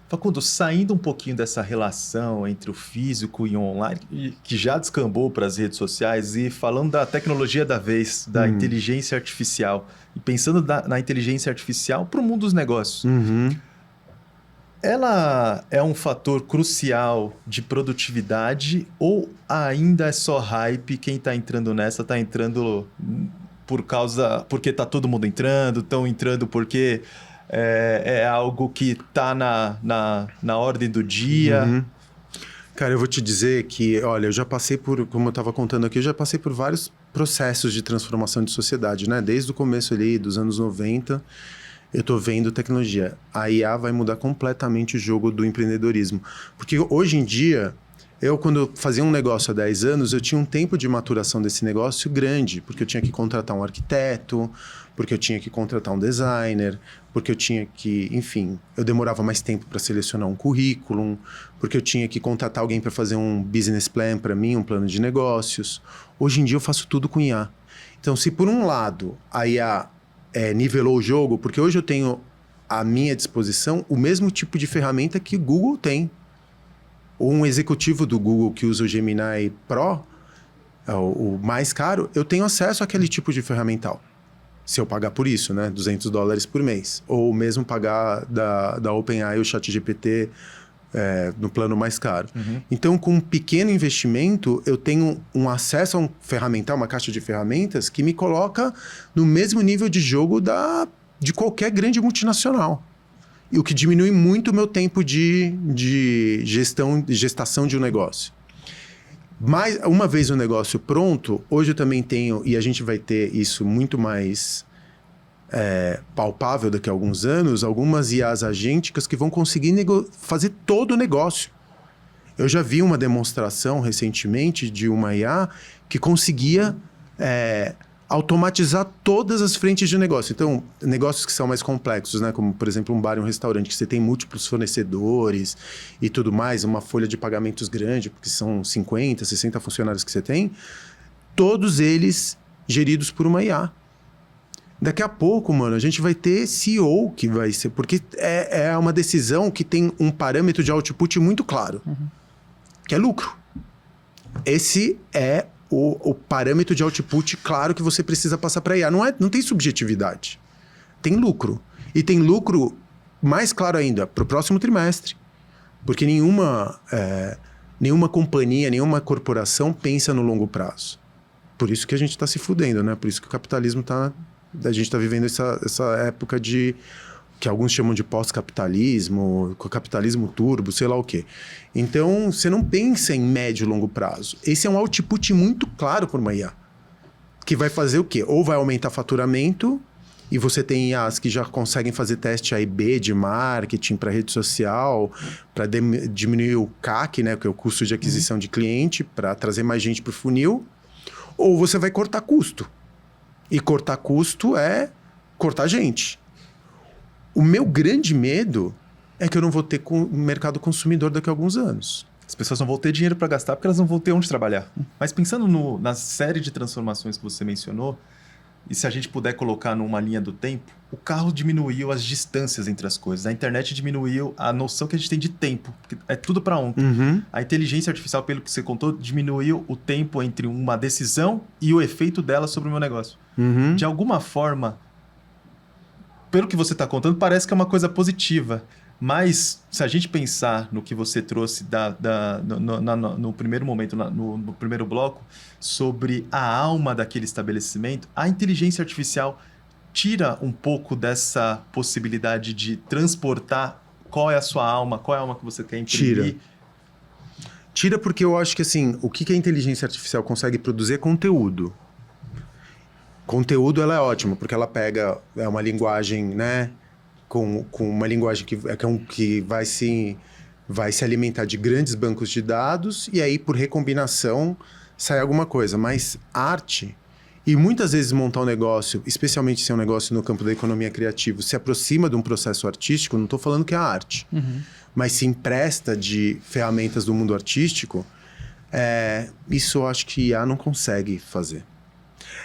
Facundo, saindo um pouquinho dessa relação entre o físico e o online, que já descambou para as redes sociais, e falando da tecnologia da vez, da inteligência artificial, e pensando na inteligência artificial para o mundo dos negócios, ela é um fator crucial de produtividade ou ainda é só hype? Quem está entrando nessa está entrando porque está todo mundo entrando, estão entrando porque é algo que está na ordem do dia? Cara, eu vou te dizer que, olha, eu já passei por, como eu estava contando aqui, eu já passei por vários processos de transformação de sociedade, né? Desde o começo ali, dos anos 90, eu tô vendo tecnologia. A IA vai mudar completamente o jogo do empreendedorismo. Porque hoje em dia, quando fazia um negócio há 10 anos, eu tinha um tempo de maturação desse negócio grande, porque eu tinha que contratar um arquiteto, porque eu tinha que contratar um designer, porque eu tinha que, enfim, eu demorava mais tempo para selecionar um currículo, porque eu tinha que contratar alguém para fazer um business plan para mim, um plano de negócios. Hoje em dia eu faço tudo com IA. Então, se por um lado a IA nivelou o jogo, porque hoje eu tenho à minha disposição o mesmo tipo de ferramenta que o Google tem. Um executivo do Google que usa o Gemini Pro, o mais caro, eu tenho acesso àquele tipo de ferramental. Se eu pagar por isso, né? $200 por mês. Ou mesmo pagar da OpenAI o ChatGPT no plano mais caro. Então, com um pequeno investimento, eu tenho um acesso a um ferramental, uma caixa de ferramentas, que me coloca no mesmo nível de jogo de qualquer grande multinacional. E o que diminui muito o meu tempo de gestação de um negócio. Mas, uma vez o negócio pronto, hoje eu também tenho, e a gente vai ter isso muito mais palpável daqui a alguns anos, algumas IAs agênticas que vão conseguir fazer todo o negócio. Eu já vi uma demonstração recentemente de uma IA que conseguia automatizar todas as frentes de negócio. Então, negócios que são mais complexos, né? Como, por exemplo, um bar e um restaurante, que você tem múltiplos fornecedores e tudo mais, uma folha de pagamentos grande, porque são 50, 60 funcionários que você tem, todos eles geridos por uma IA. Daqui a pouco, mano, a gente vai ter CEO que vai ser... Porque é uma decisão que tem um parâmetro de output muito claro, que é lucro. Esse é o parâmetro de output claro que você precisa passar para IA. Não tem subjetividade. Tem lucro. E tem lucro mais claro ainda para o próximo trimestre. Porque nenhuma companhia, nenhuma corporação pensa no longo prazo. Por isso que a gente está se fudendo, né? Por isso que o capitalismo está... A gente está vivendo essa época que alguns chamam de pós-capitalismo, capitalismo turbo, sei lá o quê. Então, você não pensa em médio e longo prazo. Esse é um output muito claro por uma IA. Que vai fazer o quê? Ou vai aumentar faturamento, e você tem IAs que já conseguem fazer teste A/B de marketing para rede social, para diminuir o CAC, né, que é o custo de aquisição de cliente, para trazer mais gente para o funil. Ou você vai cortar custo. E cortar custo é cortar gente. O meu grande medo é que eu não vou ter mercado consumidor daqui a alguns anos. As pessoas não vão ter dinheiro para gastar porque elas não vão ter onde trabalhar. Mas pensando na série de transformações que você mencionou, e se a gente puder colocar numa linha do tempo, o carro diminuiu as distâncias entre as coisas. A internet diminuiu a noção que a gente tem de tempo. Porque é tudo para ontem. A inteligência artificial, pelo que você contou, diminuiu o tempo entre uma decisão e o efeito dela sobre o meu negócio. De alguma forma, pelo que você está contando, parece que é uma coisa positiva. Mas, se a gente pensar no que você trouxe no primeiro momento, no primeiro bloco, sobre a alma daquele estabelecimento, a inteligência artificial tira um pouco dessa possibilidade de transportar qual é a sua alma, qual é a alma que você quer imprimir. Tira porque eu acho que, assim, o que a inteligência artificial consegue produzir é conteúdo. Conteúdo, ela é ótima, porque ela pega uma linguagem, né? Com uma linguagem que vai se alimentar de grandes bancos de dados, e aí, por recombinação, sai alguma coisa. Mas arte, e muitas vezes montar um negócio, especialmente se é um negócio no campo da economia criativa, se aproxima de um processo artístico, não estou falando que é arte, mas se empresta de ferramentas do mundo artístico, isso eu acho que IA não consegue fazer.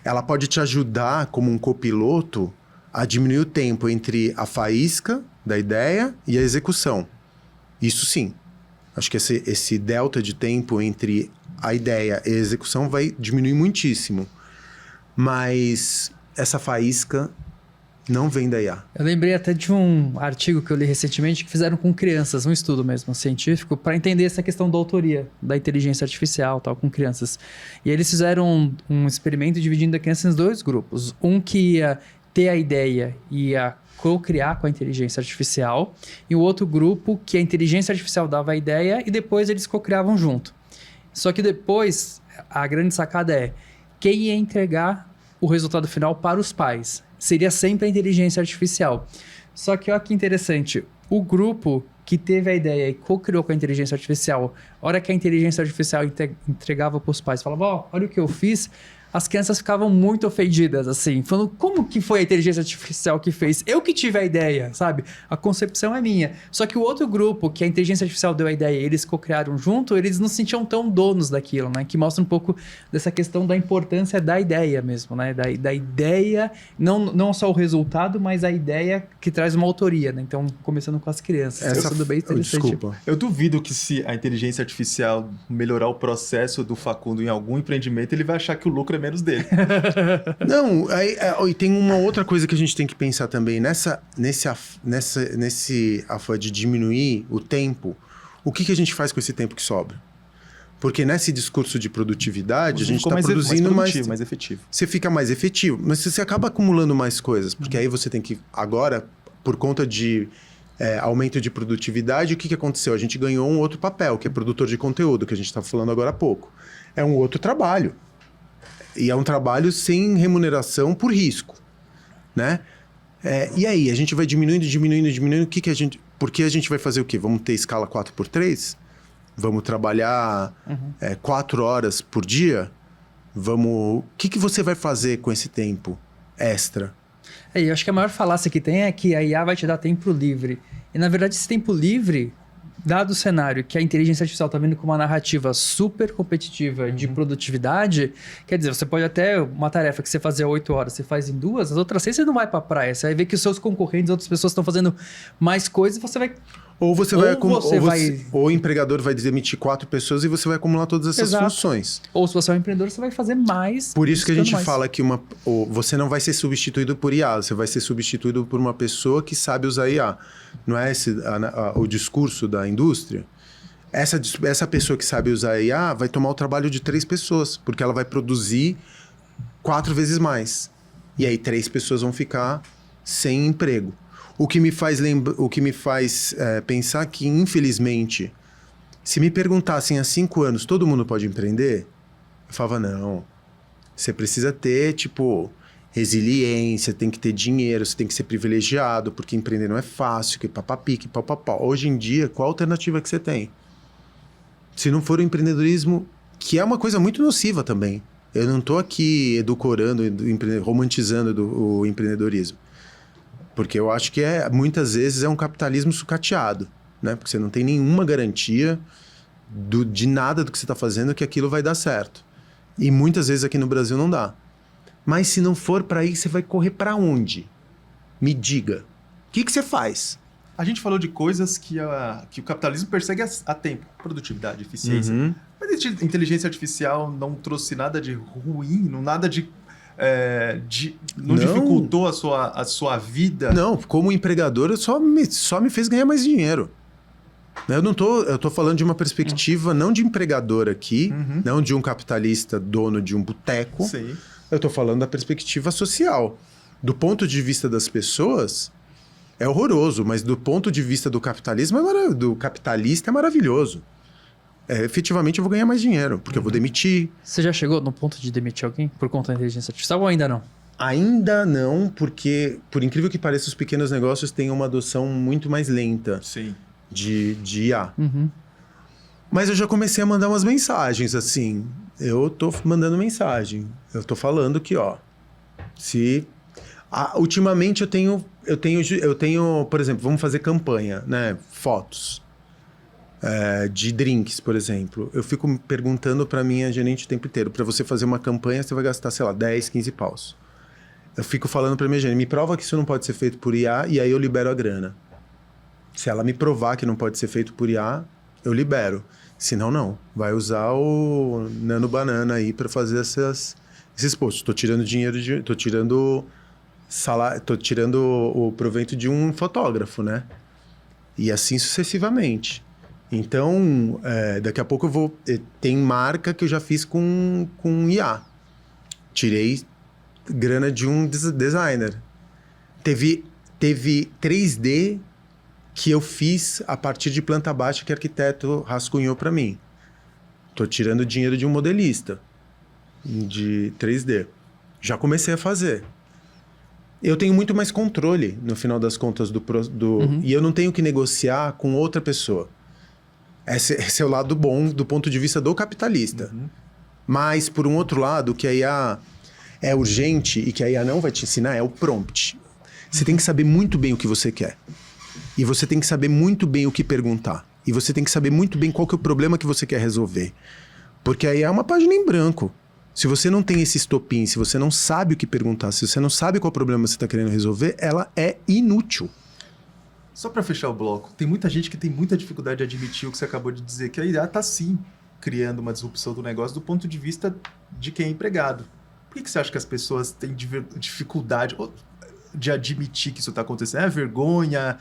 Ela pode te ajudar como um copiloto a diminuir o tempo entre a faísca da ideia e a execução. Isso sim. Acho que esse delta de tempo entre a ideia e a execução vai diminuir muitíssimo. Mas essa faísca não vem da IA. Eu lembrei até de um artigo que eu li recentemente que fizeram com crianças, um estudo mesmo científico, para entender essa questão da autoria da inteligência artificial, tal, com crianças. E eles fizeram um experimento dividindo a criança em 2 grupos. Um que ia ter a ideia e ia co-criar com a inteligência artificial, e o outro grupo que a inteligência artificial dava a ideia e depois eles co-criavam junto. Só que depois, a grande sacada é quem ia entregar o resultado final para os pais. Seria sempre a inteligência artificial. Só que olha que interessante, o grupo que teve a ideia e co-criou com a inteligência artificial, a hora que a inteligência artificial entregava para os pais, falava, ó, olha o que eu fiz, as crianças ficavam muito ofendidas, assim, falando, como que foi a inteligência artificial que fez? Eu que tive a ideia, sabe? A concepção é minha. Só que o outro grupo, que a inteligência artificial deu a ideia e eles co-criaram junto, eles não se sentiam tão donos daquilo, né? Que mostra um pouco dessa questão da importância da ideia mesmo, né? Da ideia, não só o resultado, mas a ideia que traz uma autoria, né? Então, começando com as crianças. Isso é bem interessante. Desculpa. Eu duvido que se a inteligência artificial melhorar o processo do Facundo em algum empreendimento, ele vai achar que o lucro é menos dele. Não, e tem uma outra coisa que a gente tem que pensar também. Nesse afã de diminuir o tempo, o que a gente faz com esse tempo que sobra? Porque nesse discurso de produtividade, a gente está produzindo mais efetivo. Você fica mais efetivo, mas você acaba acumulando mais coisas. Porque aí você tem que, agora, por conta de aumento de produtividade, o que aconteceu? A gente ganhou um outro papel, que é produtor de conteúdo, que a gente estava falando agora há pouco. É um outro trabalho. E é um trabalho sem remuneração por risco, né? E aí, a gente vai diminuindo, porque a gente vai fazer o quê? Vamos ter escala 4x3? Vamos trabalhar 4 horas por dia? O que você vai fazer com esse tempo extra? Eu acho que a maior falácia que tem é que a IA vai te dar tempo livre. E, na verdade, esse tempo livre, dado o cenário que a inteligência artificial está vindo com uma narrativa super competitiva de produtividade, quer dizer, você pode até, uma tarefa que você fazia 8 horas, você faz em 2, as outras 6 você não vai para a praia. Você vai ver que os seus concorrentes, outras pessoas estão fazendo mais coisas e você vai... Ou o empregador vai demitir 4 pessoas e você vai acumular todas essas funções. Ou se você é um empreendedor, você vai fazer mais. Por isso que a gente fala que você não vai ser substituído por IA, você vai ser substituído por uma pessoa que sabe usar IA. Não é esse o discurso da indústria? Essa pessoa que sabe usar IA vai tomar o trabalho de 3 pessoas, porque ela vai produzir 4 vezes mais. E aí 3 pessoas vão ficar sem emprego. O que me faz pensar que, infelizmente, se me perguntassem há 5 anos, todo mundo pode empreender? Eu falava, não. Você precisa ter, resiliência, tem que ter dinheiro, você tem que ser privilegiado, porque empreender não é fácil, que papapi, que papapá. Hoje em dia, qual a alternativa que você tem? Se não for o empreendedorismo, que é uma coisa muito nociva também. Eu não estou aqui edulcorando, romantizando o empreendedorismo. Porque eu acho que muitas vezes é um capitalismo sucateado, né? Porque você não tem nenhuma garantia de nada do que você está fazendo que aquilo vai dar certo. E muitas vezes aqui no Brasil não dá. Mas se não for para aí, você vai correr para onde? Me diga. O que você faz? A gente falou de coisas que o capitalismo persegue há tempo. Produtividade, eficiência. Uhum. Mas a inteligência artificial não trouxe nada de ruim, nada de... não dificultou a sua vida? Não, como empregador, só me fez ganhar mais dinheiro. Eu tô falando de uma perspectiva não de empregador aqui, não de um capitalista dono de um boteco. Sim. Eu tô falando da perspectiva social. Do ponto de vista das pessoas, é horroroso, mas do ponto de vista do capitalismo, do capitalista é maravilhoso. Efetivamente eu vou ganhar mais dinheiro, porque eu vou demitir. Você já chegou no ponto de demitir alguém por conta da inteligência artificial ou ainda não? Ainda não, porque, por incrível que pareça, os pequenos negócios têm uma adoção muito mais lenta. Sim. De IA. Mas eu já comecei a mandar umas mensagens, assim. Eu tô mandando mensagem. Eu tô falando que, ultimamente eu tenho, por exemplo, vamos fazer campanha, né? Fotos. De drinks, por exemplo. Eu fico perguntando pra minha gerente o tempo inteiro. Pra você fazer uma campanha, você vai gastar, sei lá, 10, 15 paus. Eu fico falando pra minha gerente, me prova que isso não pode ser feito por IA e aí eu libero a grana. Se ela me provar que não pode ser feito por IA, eu libero. Senão, não. Vai usar o Nano Banana aí para fazer esses posts. Tô tirando dinheiro tô tirando o provento de um fotógrafo, né? E assim sucessivamente. Então, daqui a pouco eu vou... Tem marca que eu já fiz com IA. Tirei grana de um designer. Teve 3D que eu fiz a partir de planta baixa que o arquiteto rascunhou para mim. Tô tirando dinheiro de um modelista de 3D. Já comecei a fazer. Eu tenho muito mais controle, no final das contas, e eu não tenho que negociar com outra pessoa. Esse é o lado bom do ponto de vista do capitalista. Mas, por um outro lado, que a IA é urgente e que a IA não vai te ensinar é o prompt. Você tem que saber muito bem o que você quer. E você tem que saber muito bem o que perguntar. E você tem que saber muito bem qual que é o problema que você quer resolver. Porque a IA é uma página em branco. Se você não tem esse estopim, se você não sabe o que perguntar, se você não sabe qual problema você está querendo resolver, ela é inútil. Só para fechar o bloco, tem muita gente que tem muita dificuldade de admitir o que você acabou de dizer, que a IA está sim criando uma disrupção do negócio do ponto de vista de quem é empregado. Por que você acha que as pessoas têm dificuldade de admitir que isso está acontecendo? É vergonha?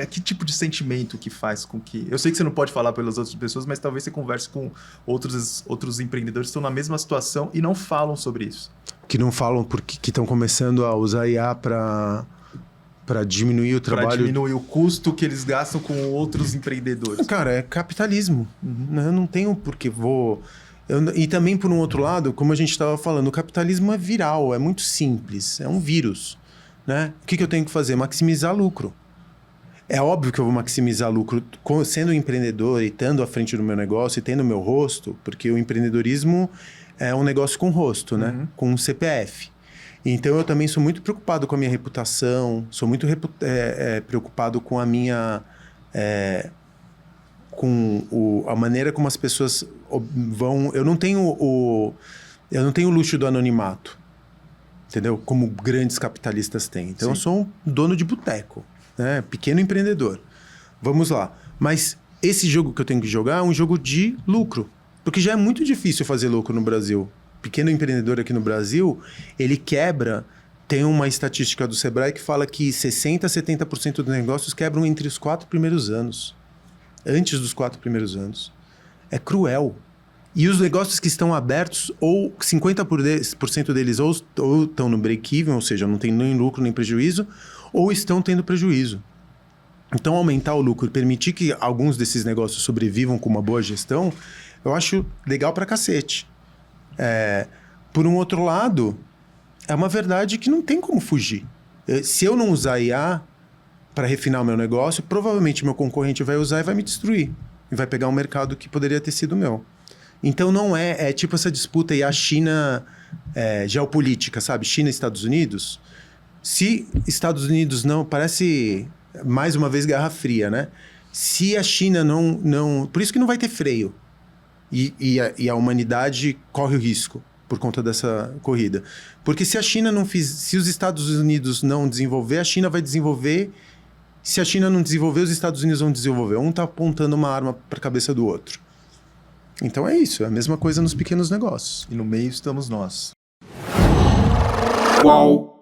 Que tipo de sentimento que faz com que... Eu sei que você não pode falar pelas outras pessoas, mas talvez você converse com outros empreendedores que estão na mesma situação e não falam sobre isso. Que não falam porque estão começando a usar IA para diminuir o trabalho... Para diminuir o custo que eles gastam com outros empreendedores. Cara, é capitalismo. Eu não tenho por que e também, por um outro lado, como a gente estava falando, o capitalismo é viral, é muito simples, é um vírus, né? O que eu tenho que fazer? Maximizar lucro. É óbvio que eu vou maximizar lucro sendo um empreendedor e estando à frente do meu negócio e tendo meu rosto, porque o empreendedorismo é um negócio com rosto, né? Com um CPF. Então, eu também sou muito preocupado com a minha reputação, sou muito preocupado com a minha... a maneira como as pessoas vão... Eu não tenho o luxo do anonimato, entendeu? Como grandes capitalistas têm. Então, Sim. Eu sou um dono de boteco, né? Pequeno empreendedor. Vamos lá. Mas esse jogo que eu tenho que jogar é um jogo de lucro. Porque já é muito difícil fazer lucro no Brasil. Pequeno empreendedor aqui no Brasil, ele quebra... Tem uma estatística do Sebrae que fala que 60% a 70% dos negócios quebram entre os 4 primeiros anos. Antes dos 4 primeiros anos. É cruel. E os negócios que estão abertos, ou 50% deles ou estão no break-even, ou seja, não tem nem lucro nem prejuízo, ou estão tendo prejuízo. Então, aumentar o lucro e permitir que alguns desses negócios sobrevivam com uma boa gestão, eu acho legal pra cacete. Por um outro lado, é uma verdade que não tem como fugir. Se eu não usar IA para refinar o meu negócio, provavelmente meu concorrente vai usar e vai me destruir. E vai pegar um mercado que poderia ter sido meu. Então não é tipo essa disputa aí, a China geopolítica, sabe? China e Estados Unidos. Se Estados Unidos não... Parece, mais uma vez, Guerra Fria, né? Se a China não... Por isso que não vai ter freio. E a humanidade corre o risco por conta dessa corrida. Porque se a China não se os Estados Unidos não desenvolver, a China vai desenvolver. Se a China não desenvolver, os Estados Unidos vão desenvolver. Um está apontando uma arma para a cabeça do outro. Então é isso, é a mesma coisa nos pequenos negócios. E no meio estamos nós. Qual?